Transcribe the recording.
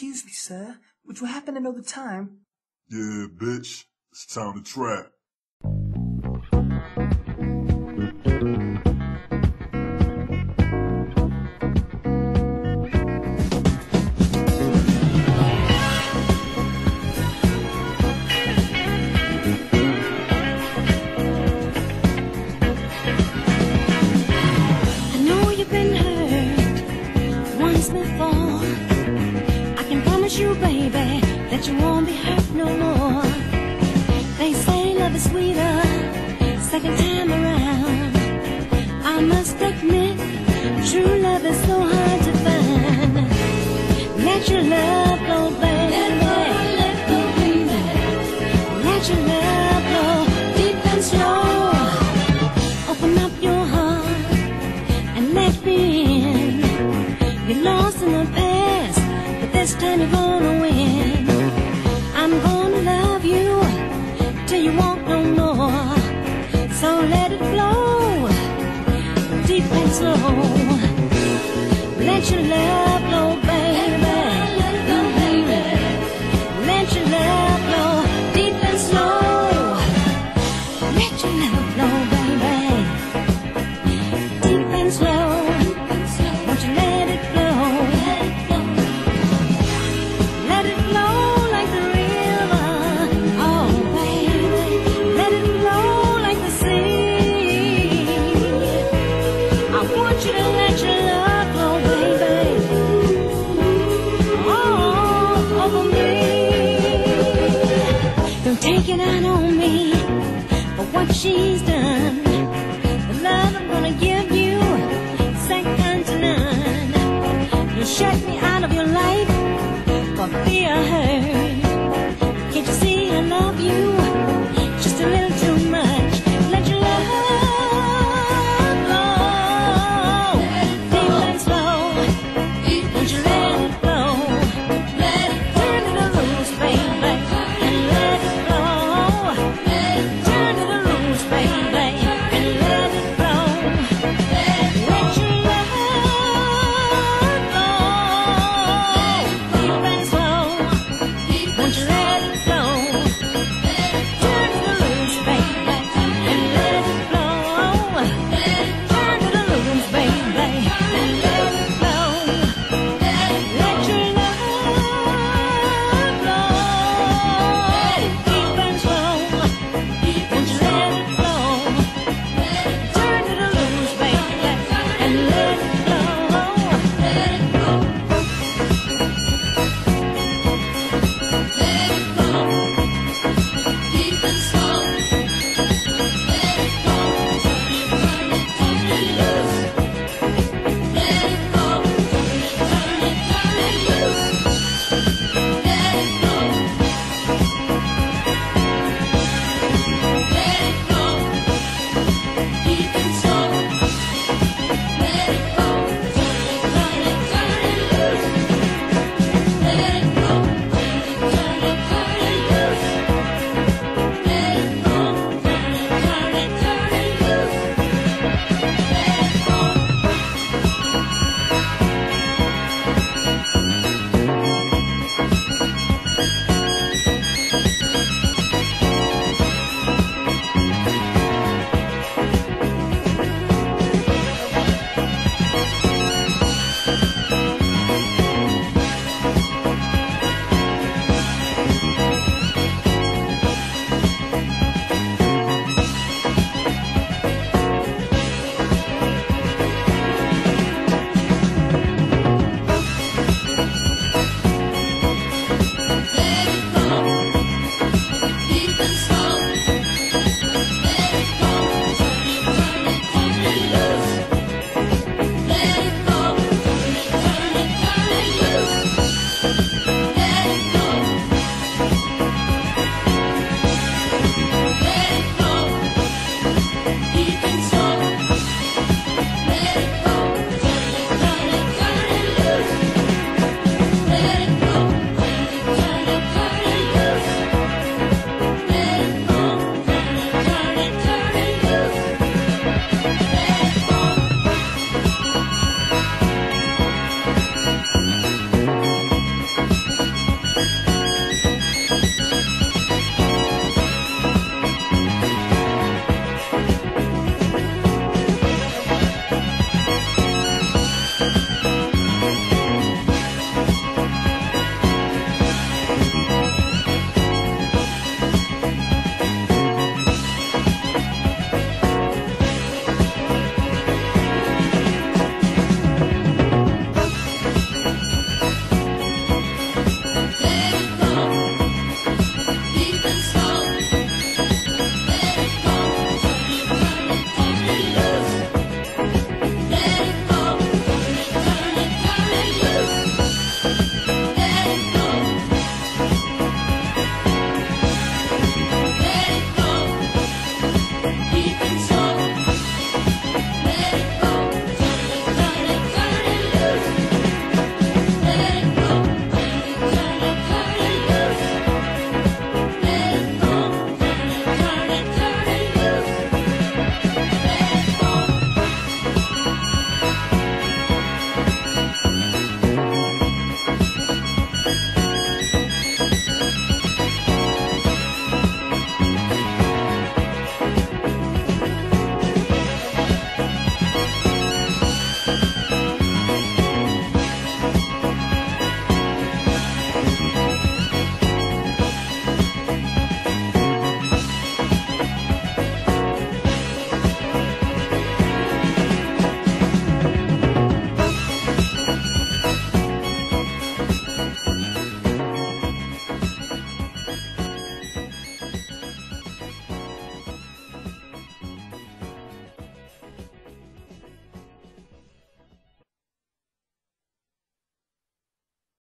Excuse me, sir, would you happen to know the time? Yeah, bitch. It's time to trap. I know you've been hurt once before. I can promise you, baby, that you won't be hurt no more. They say love is sweeter second time around. I must admit, true love is so hard to find. Let your love flow, baby. Let go, baby. Let your love flow deep and slow. Open up your heart and let me in. You're lost in the past, but this time you're gonna win. I'm gonna love you till you want no more. So let it flow deep and slow. Let your love flow, baby. Let go, baby. Let your love flow deep and slow. Let your love flow, baby. Deep and slow. Won't you let it flow? Let it flow like the river. Oh, baby. Let it flow like the sea. I want you to let your love flow, baby. Oh, over me. Don't take it out on me for what she's done. The love I'm gonna give you, second to none. You shut me out of your life for fear of hurt.